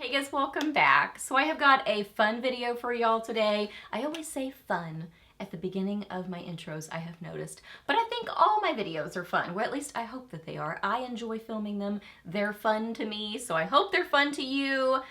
Hey guys, welcome back. So I have got a fun video for y'all today. I always say fun at the beginning of my intros, I have noticed. But I think all my videos are fun. Well, at least I hope that they are. I enjoy filming them. They're fun to me, so I hope they're fun to you.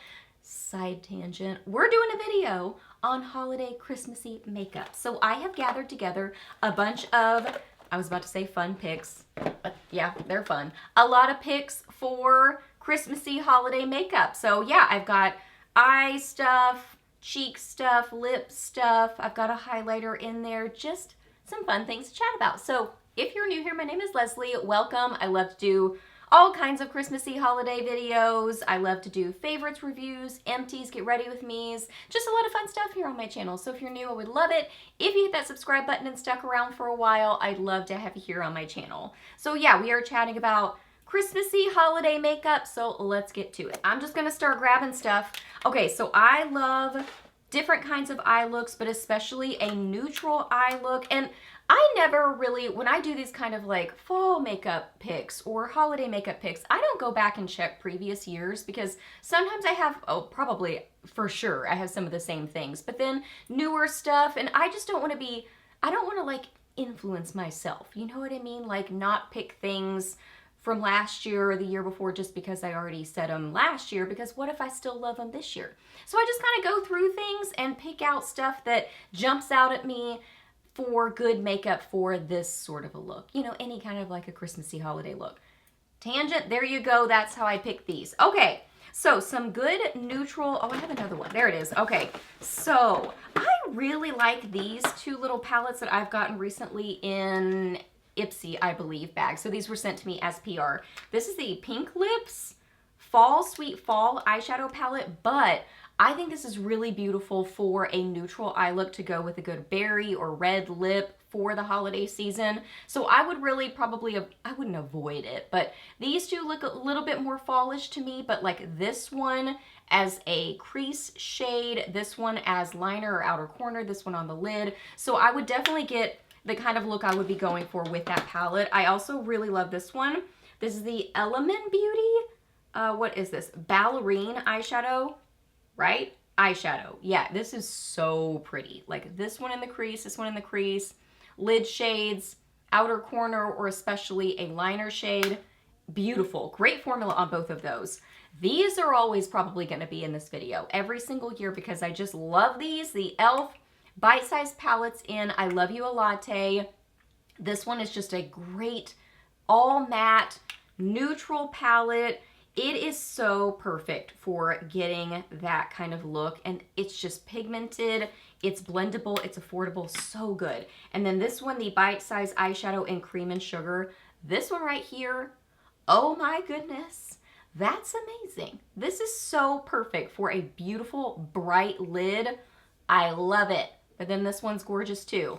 Side tangent. We're doing a video on holiday Christmassy makeup. So I have gathered together a bunch of, I was about to say fun pics, but yeah, they're fun. A lot of pics for Christmassy holiday makeup. So yeah, I've got eye stuff, cheek stuff, lip stuff. I've got a highlighter in there, just some fun things to chat about. So if you're new here, my name is Leslie. Welcome. I love to do all kinds of Christmassy holiday videos. I love to do favorites reviews, empties, get ready with me's, just a lot of fun stuff here on my channel. So if you're new, I would love it. If you hit that subscribe button and stuck around for a while, I'd love to have you here on my channel. So yeah, we are chatting about Christmassy holiday makeup, so let's get to it. I'm just gonna start grabbing stuff. Okay, so I love different kinds of eye looks, but especially a neutral eye look. And I never really, when I do these kind of like fall makeup picks or holiday makeup picks, I don't go back and check previous years because sometimes I have, probably for sure, I have some of the same things, but then newer stuff, and I just don't want to be, I don't want to like influence myself. You know what I mean? Like not pick things from last year or the year before just because I already said them last year, because what if I still love them this year? So I just kind of go through things and pick out stuff that jumps out at me for good makeup for this sort of a look. You know, any kind of like a Christmassy holiday look. Tangent, there you go. That's how I pick these. Okay, so some good neutral, oh, I have another one. There it is. Okay, so I really like these two little palettes that I've gotten recently in Ipsy, I believe, bag. So these were sent to me as PR. This is the Pink Lips Fall Sweet Fall eyeshadow palette, but I think this is really beautiful for a neutral eye look to go with a good berry or red lip for the holiday season. So I would really probably, I wouldn't avoid it, but these two look a little bit more fallish to me, but like this one as a crease shade, this one as liner or outer corner, this one on the lid. So I would definitely get the kind of look I would be going for with that palette. I also really love this one. This is the Element Beauty. What is this? Ballerine eyeshadow, right? Eyeshadow. Yeah, this is so pretty. Like this one in the crease, this one in the crease, lid shades, outer corner, or especially a liner shade. Beautiful. Great formula on both of those. These are always probably going to be in this video every single year because I just love these. The e.l.f. bite-sized palettes in I Love You a Latte. This one is just a great all matte neutral palette. It is so perfect for getting that kind of look, and it's just pigmented, it's blendable, it's affordable, so good. And then this one, the bite-sized eyeshadow in Cream and Sugar. This one right here, oh my goodness, that's amazing. This is so perfect for a beautiful bright lid. I love it. But then this one's gorgeous too.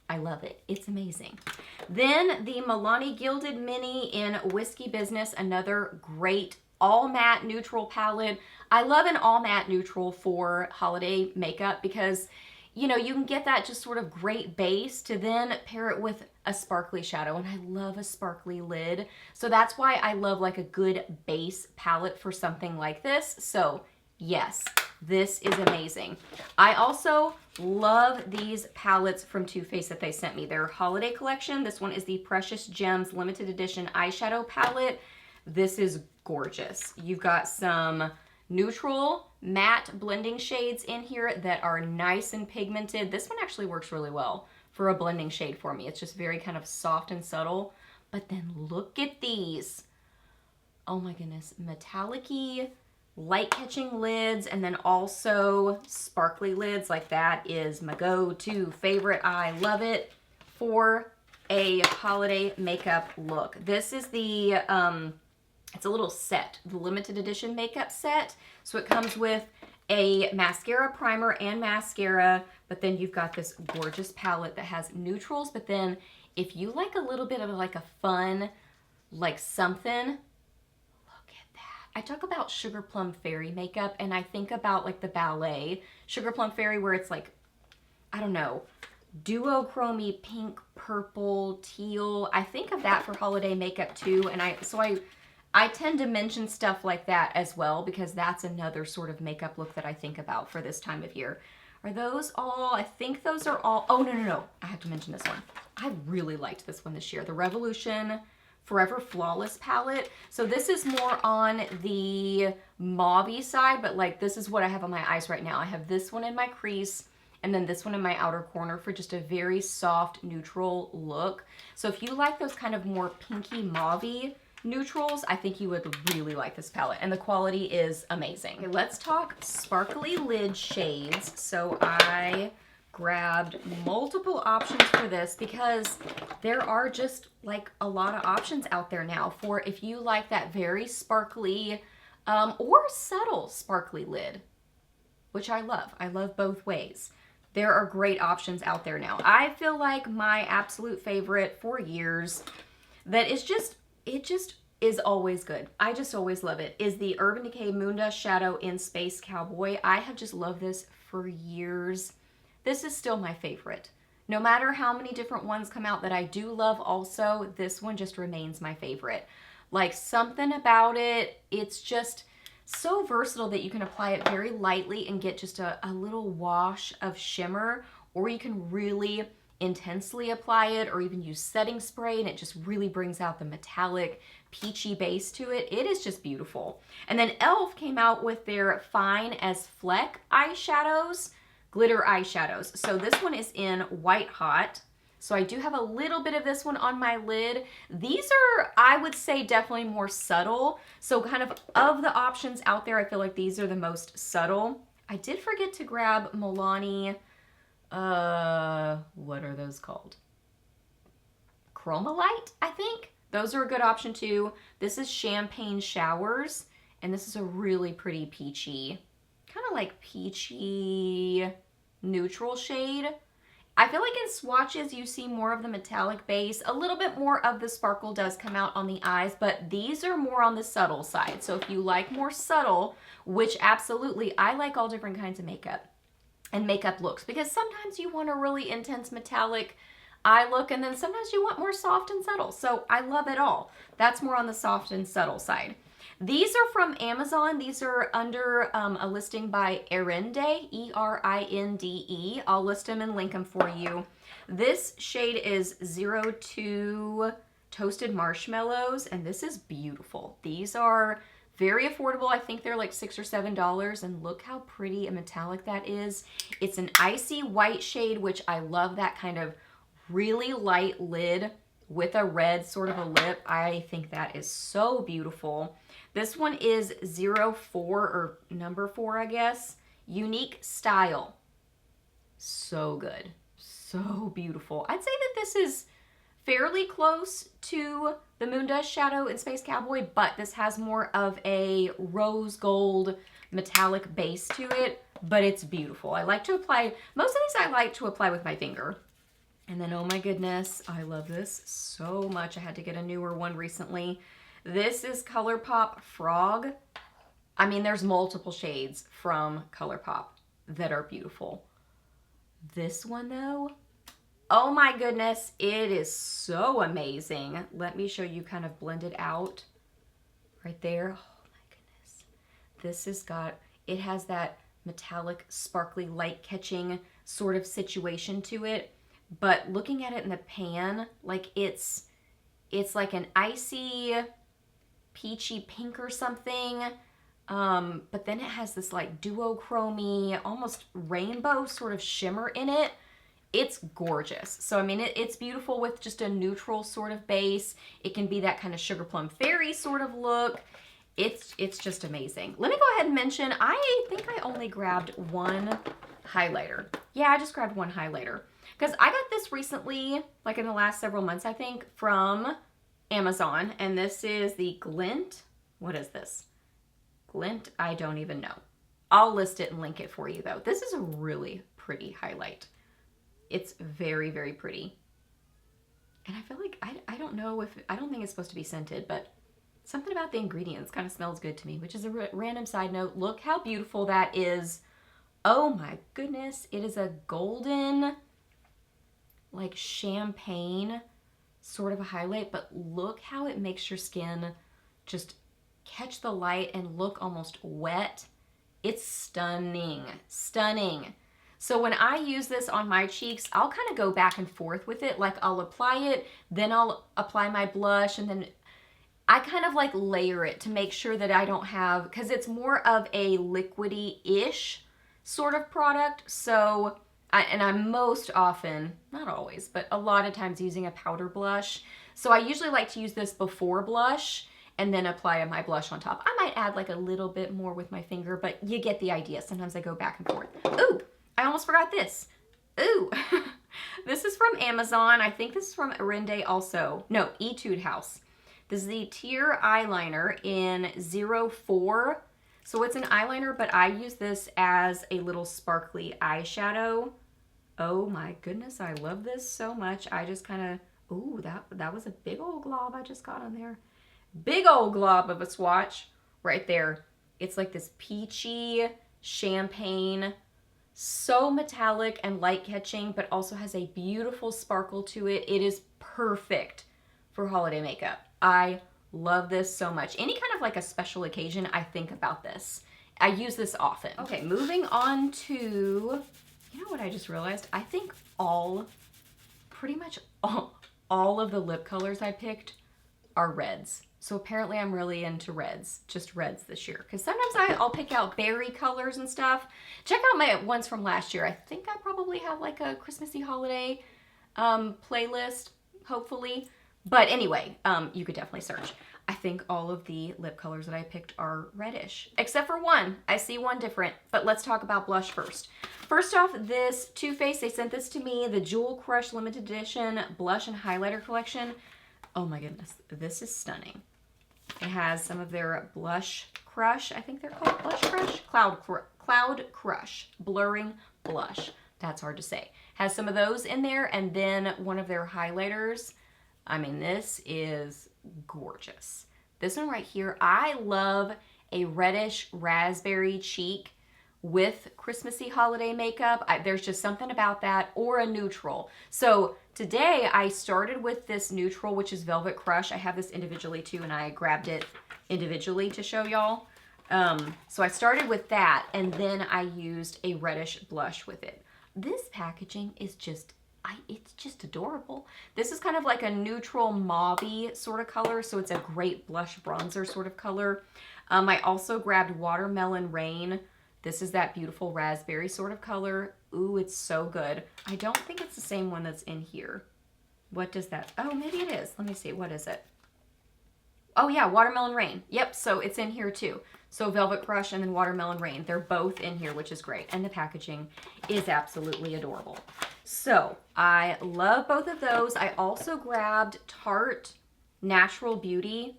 I love it. It's amazing. Then the Milani Gilded Mini in Whiskey Business, another great all matte neutral palette. I love an all matte neutral for holiday makeup because, you know, you can get that just sort of great base to then pair it with a sparkly shadow, and I love a sparkly lid. So that's why I love like a good base palette for something like this. So yes, this is amazing. I also love these palettes from Too Faced that they sent me. Their holiday collection. This one is the Precious Gems limited edition eyeshadow palette. This is gorgeous. You've got some neutral matte blending shades in here that are nice and pigmented. This one actually works really well for a blending shade for me. It's just very kind of soft and subtle. But then look at these. Oh my goodness. Metallic-y, light-catching lids, and then also sparkly lids. Like that is my go-to favorite. I love it for a holiday makeup look. This is the, it's a little set, the limited edition makeup set. So it comes with a mascara, primer, and mascara, but then you've got this gorgeous palette that has neutrals, but then if you like a little bit of like a fun, like something, I talk about Sugar Plum Fairy makeup, and I think about like the ballet Sugar Plum Fairy where it's like, I don't know, duochrome pink, purple, teal. I think of that for holiday makeup too, and I I tend to mention stuff like that as well because that's another sort of makeup look that I think about for this time of year. Are those all? I think those are all. Oh, no, no, no. I have to mention this one. I really liked this one this year. The Revolution Forever Flawless palette. So this is more on the mauve-y side, but like this is what I have on my eyes right now. I have this one in my crease and then this one in my outer corner for just a very soft neutral look. So if you like those kind of more pinky mauve-y neutrals, I think you would really like this palette, and the quality is amazing. Okay, let's talk sparkly lid shades. So I grabbed multiple options for this because there are just like a lot of options out there now for if you like that very sparkly or subtle sparkly lid, which I love. I love both ways. There are great options out there now. I feel like my absolute favorite for years that is just, it just is always good. I just always love it, is the Urban Decay Moondust Shadow in Space Cowboy. I have just loved this for years. This is still my favorite. No matter how many different ones come out that I do love also, this one just remains my favorite. Like something about it, it's just so versatile that you can apply it very lightly and get just a little wash of shimmer, or you can really intensely apply it or even use setting spray and it just really brings out the metallic peachy base to it. It is just beautiful. And then e.l.f. came out with their Fine as Fleck eyeshadows, glitter eyeshadows. So this one is in White Hot. So I do have a little bit of this one on my lid. These are, I would say, definitely more subtle. So kind of the options out there, I feel like these are the most subtle. I did forget to grab Milani, what are those called? Chromolite, I think. Those are a good option too. This is Champagne Showers, and this is a really pretty peachy, kind of like peachy neutral shade. I feel like in swatches you see more of the metallic base, a little bit more of the sparkle does come out on the eyes, but these are more on the subtle side. So if you like more subtle, which absolutely, I like all different kinds of makeup and makeup looks, because sometimes you want a really intense metallic eye look and then sometimes you want more soft and subtle. So I love it all. That's more on the soft and subtle side. These are from Amazon. These are under a listing by Erinde, E-R-I-N-D-E. I'll list them and link them for you. This shade is 02 Toasted Marshmallows, and this is beautiful. These are very affordable. I think they're like $6 or $7, and look how pretty and metallic that is. It's an icy white shade, which I love that kind of really light lid with a red sort of a lip. I think that is so beautiful. This one is 04 or number 4, I guess. Unique Style. So good. So beautiful. I'd say that this is fairly close to the Moondust Shadow in Space Cowboy, but this has more of a rose gold metallic base to it, but it's beautiful. I like to apply, most of these I like to apply with my finger. And then, oh my goodness, I love this so much. I had to get a newer one recently. This is ColourPop Frog. I mean, there's multiple shades from ColourPop that are beautiful. This one though, oh my goodness, it is so amazing. Let me show you kind of blended out right there. Oh my goodness. This has got, it has that metallic, sparkly, light catching sort of situation to it. But looking at it in the pan, like it's like an icy, peachy pink or something. But then it has this like duochromy, almost rainbow sort of shimmer in it. It's gorgeous. So, I mean, it's beautiful with just a neutral sort of base. It can be that kind of Sugar Plum Fairy sort of look. It's just amazing. Let me go ahead and mention, I think I only grabbed one highlighter. Yeah, I just grabbed one highlighter. Because I got this recently, like in the last several months, I think, from Amazon. And this is the Glint. What is this? Glint, I don't even know. I'll list it and link it for you, though. This is a really pretty highlight. It's very, very pretty. And I feel like, I don't know if, I don't think it's supposed to be scented, but something about the ingredients kind of smells good to me, which is a random side note. Look how beautiful that is. Oh my goodness. It is a golden, like champagne sort of a highlight, but look how it makes your skin just catch the light and look almost wet. It's stunning, stunning. So when I use this on my cheeks, I'll kind of go back and forth with it. Like I'll apply it, then I'll apply my blush, and then I kind of like layer it to make sure that I don't have, because it's more of a liquidy-ish sort of product. So, I'm most often, not always, but a lot of times using a powder blush. So I usually like to use this before blush and then apply my blush on top. I might add like a little bit more with my finger, but you get the idea. Sometimes I go back and forth. Ooh, I almost forgot this. Ooh, this is from Amazon. I think this is from Arende also. No, Etude House. This is the Tear Eyeliner in 04. So it's an eyeliner, but I use this as a little sparkly eyeshadow. Oh my goodness, I love this so much. I just kind of, ooh, that was a big old glob I just got on there. Big old glob of a swatch right there. It's like this peachy champagne, so metallic and light catching, but also has a beautiful sparkle to it. It is perfect for holiday makeup. I love this so much. Any kind of like a special occasion, I think about this. I use this often. Okay, moving on to, you know what I just realized? I think pretty much all of the lip colors I picked are reds. So apparently I'm really into reds, just reds this year. Because sometimes I'll pick out berry colors and stuff. Check out my ones from last year. I think I probably have like a Christmassy holiday playlist, hopefully. But anyway, you could definitely search. I think all of the lip colors that I picked are reddish, except for one. I see one different, but let's talk about blush first. First off, this Too Faced, they sent this to me, the Jewel Crush Limited Edition Blush and Highlighter Collection. Oh my goodness, this is stunning. It has some of their Blush Crush, I think they're called Blush Crush? Cloud Crush, Blurring Blush. That's hard to say. Has some of those in there, and then one of their highlighters. I mean, this is gorgeous. This one right here, I love a reddish raspberry cheek with Christmassy holiday makeup. There's just something about that, or a neutral. So today I started with this neutral, which is Velvet Crush. I have this individually too, and I grabbed it individually to show y'all. So I started with that, and then I used a reddish blush with it. This packaging is just, it's just adorable. This is kind of like a neutral mauve-y sort of color, so it's a great blush bronzer sort of color. I also grabbed Watermelon Rain. This is that beautiful raspberry sort of color. Ooh, it's so good. I don't think it's the same one that's in here. What does that, oh, maybe it is. Let me see, what is it? Oh yeah, Watermelon Rain. Yep, so it's in here too. So Velvet Crush and then Watermelon Rain. They're both in here, which is great. And the packaging is absolutely adorable. So I love both of those. I also grabbed Tarte Natural Beauty.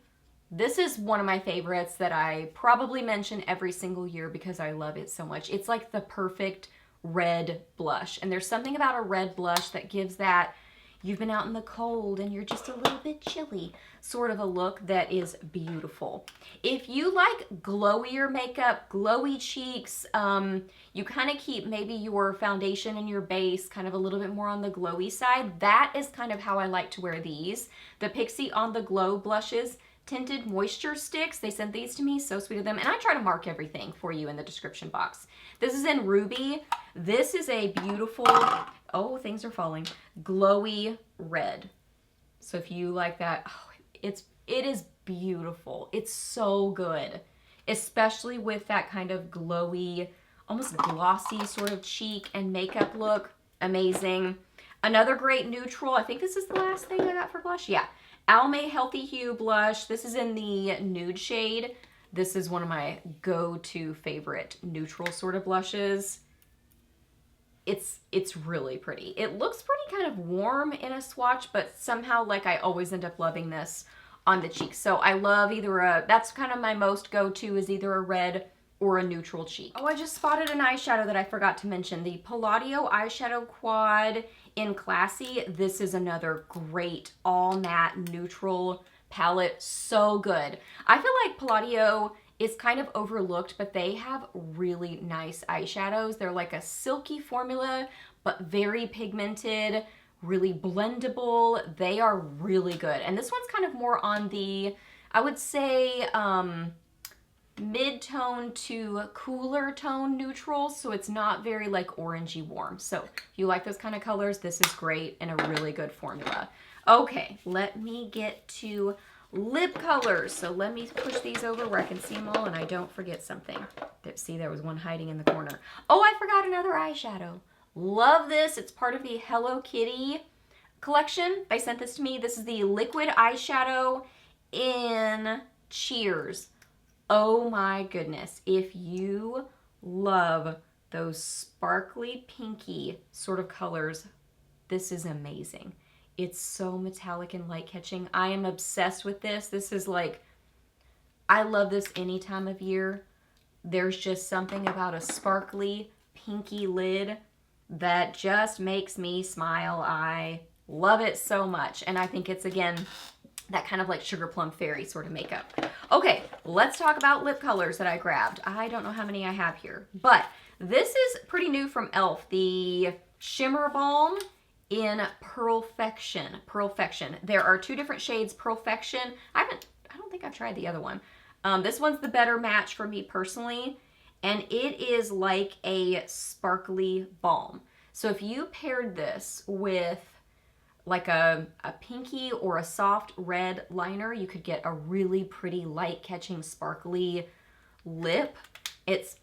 This is one of my favorites that I probably mention every single year because I love it so much. It's like the perfect red blush. And there's something about a red blush that gives that, you've been out in the cold and you're just a little bit chilly sort of a look that is beautiful. If you like glowier makeup, glowy cheeks, you kind of keep maybe your foundation and your base kind of a little bit more on the glowy side, that is kind of how I like to wear these. The Pixie On The Glow blushes, tinted moisture sticks. They sent these to me, so sweet of them. And I try to mark everything for you in the description box. This is in Ruby. This is a beautiful, oh, things are falling, glowy red. So if you like that, oh, it is beautiful. It's so good, especially with that kind of glowy, almost glossy sort of cheek and makeup look. Amazing. Another great neutral. I think this is the last thing I got for blush. Yeah. Almay Healthy Hue blush. This is in the nude shade. This is one of my go-to favorite neutral sort of blushes. It's really pretty. It looks pretty kind of warm in a swatch, but somehow like I always end up loving this on the cheeks. So I love either that's kind of my most go-to is either a red or a neutral cheek. Oh, I just spotted an eyeshadow that I forgot to mention. The Palladio Eyeshadow Quad in Classy. This is another great all matte neutral palette. So good. I feel like Palladio is kind of overlooked, but they have really nice eyeshadows. They're like a silky formula, but very pigmented, really blendable. They are really good. And this one's kind of more on the, I would say mid-tone to cooler tone neutrals, so it's not very like orangey warm. So if you like those kind of colors, this is great and a really good formula. Okay, let me get to lip colors. So let me push these over where I can see them all and I don't forget something. See, there was one hiding in the corner. Oh, I forgot another eyeshadow. Love this. It's part of the Hello Kitty collection. They sent this to me. This is the liquid eyeshadow in Cheers. Oh my goodness. If you love those sparkly pinky sort of colors, this is amazing. It's so metallic and light catching. I am obsessed with this. This is like, I love this any time of year. There's just something about a sparkly pinky lid that just makes me smile. I love it so much. And I think it's, again, that kind of like Sugar Plum Fairy sort of makeup. Okay, let's talk about lip colors that I grabbed. I don't know how many I have here, but this is pretty new from e.l.f. The Shimmer Balm in Perfection. Perfection. There are two different shades, Perfection. I don't think I've tried the other one. This one's the better match for me personally, and it is like a sparkly balm. So if you paired this with like a pinky or a soft red liner, you could get a really pretty light catching sparkly lip. It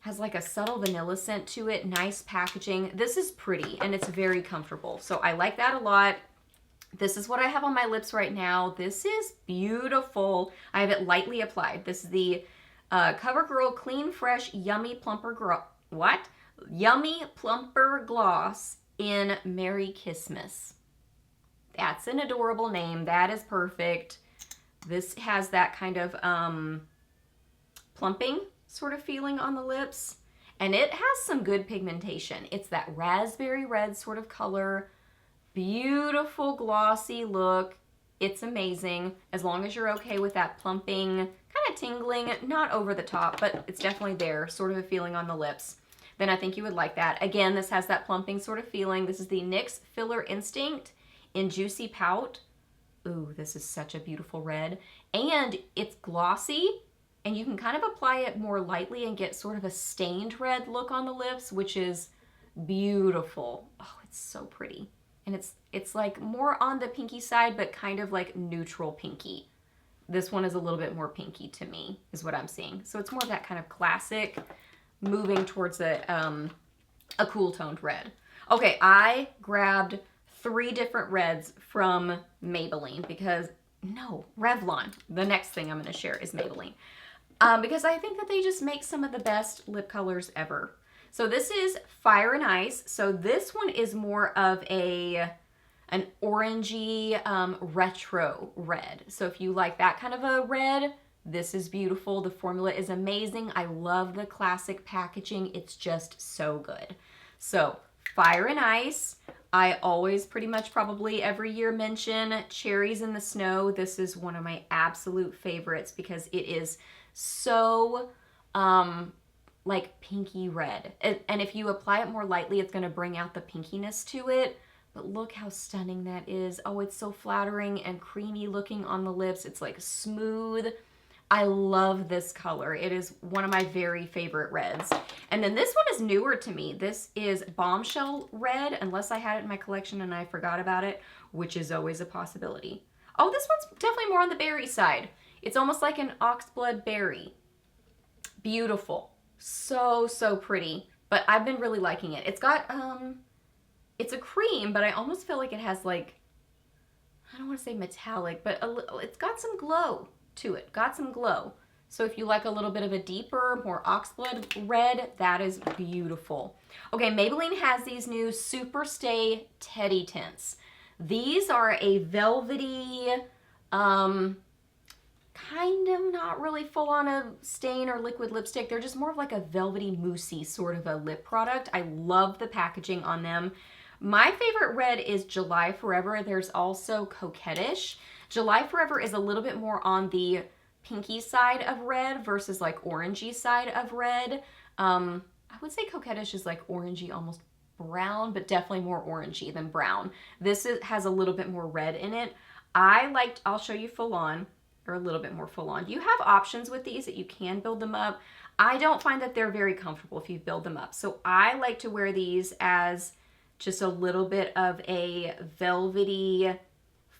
has like a subtle vanilla scent to it, nice packaging. This is pretty and it's very comfortable. So I like that a lot. This is what I have on my lips right now. This is beautiful. I have it lightly applied. This is the CoverGirl Clean Fresh Yummy Plumper Yummy Plumper Gloss in Merry Christmas. That's an adorable name. That is perfect. This has that kind of plumping sort of feeling on the lips. And it has some good pigmentation. It's that raspberry red sort of color. Beautiful glossy look. It's amazing. As long as you're okay with that plumping, kind of tingling, not over the top, but it's definitely there, sort of a feeling on the lips, then I think you would like that. Again, this has that plumping sort of feeling. This is the NYX Filler Instinct in Juicy Pout. Ooh, this is such a beautiful red. And it's glossy, and you can kind of apply it more lightly and get sort of a stained red look on the lips, which is beautiful. Oh, it's so pretty. And it's like more on the pinky side, but kind of like neutral pinky. This one is a little bit more pinky to me, is what I'm seeing. So it's more of that kind of classic, moving towards a cool toned red. Okay, I grabbed 3 different reds from Maybelline because, no, Revlon. The next thing I'm going to share is Maybelline. Because I think that they just make some of the best lip colors ever. So this is Fire and Ice. So this one is more of an orangey retro red. So if you like that kind of a red, this is beautiful. The formula is amazing. I love the classic packaging. It's just so good. So Fire and Ice. I always pretty much probably every year mention Cherries in the Snow. This is one of my absolute favorites because it is so like pinky red. And if you apply it more lightly, it's going to bring out the pinkiness to it. But look how stunning that is. Oh, it's so flattering and creamy looking on the lips. It's like smooth. I love this color. It is one of my very favorite reds. And then this one is newer to me. This is Bombshell Red, unless I had it in my collection and I forgot about it, which is always a possibility. Oh, this one's definitely more on the berry side. It's almost like an oxblood berry. Beautiful. So, so pretty. But I've been really liking it. It's got, it's a cream, but I almost feel like it has like, I don't want to say metallic, but it's got some glow to it. Got some glow. So if you like a little bit of a deeper, more oxblood red, that is beautiful. Okay, Maybelline has these new Super Stay Teddy Tints. These are a velvety, kind of not really full on a stain or liquid lipstick. They're just more of like a velvety, moussey sort of a lip product. I love the packaging on them. My favorite red is July Forever. There's also Coquettish. July Forever is a little bit more on the pinky side of red versus like orangey side of red. I would say Coquettish is like orangey, almost brown, but definitely more orangey than brown. This has a little bit more red in it. I'll show you full on. are a little bit more full on. You have options with these that you can build them up. I don't find that they're very comfortable if you build them up. So I like to wear these as just a little bit of a velvety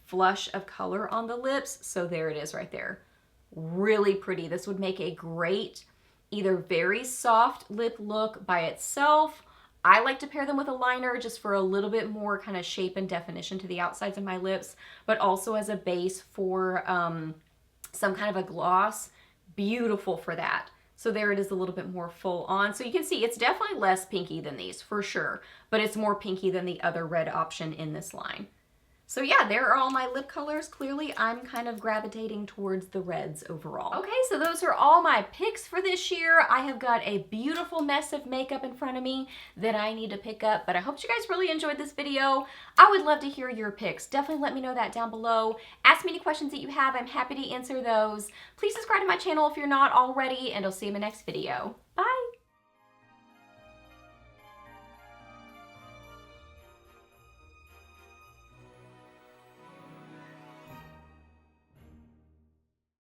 flush of color on the lips. So there it is right there. Really pretty. This would make a great either very soft lip look by itself. I like to pair them with a liner just for a little bit more kind of shape and definition to the outsides of my lips, but also as a base for some kind of a gloss. Beautiful for that. So there it is, a little bit more full on. So you can see it's definitely less pinky than these for sure, but it's more pinky than the other red option in this line. So yeah, there are all my lip colors. Clearly, I'm kind of gravitating towards the reds overall. Okay, so those are all my picks for this year. I have got a beautiful mess of makeup in front of me that I need to pick up, but I hope you guys really enjoyed this video. I would love to hear your picks. Definitely let me know that down below. Ask me any questions that you have. I'm happy to answer those. Please subscribe to my channel if you're not already, and I'll see you in my next video. Bye!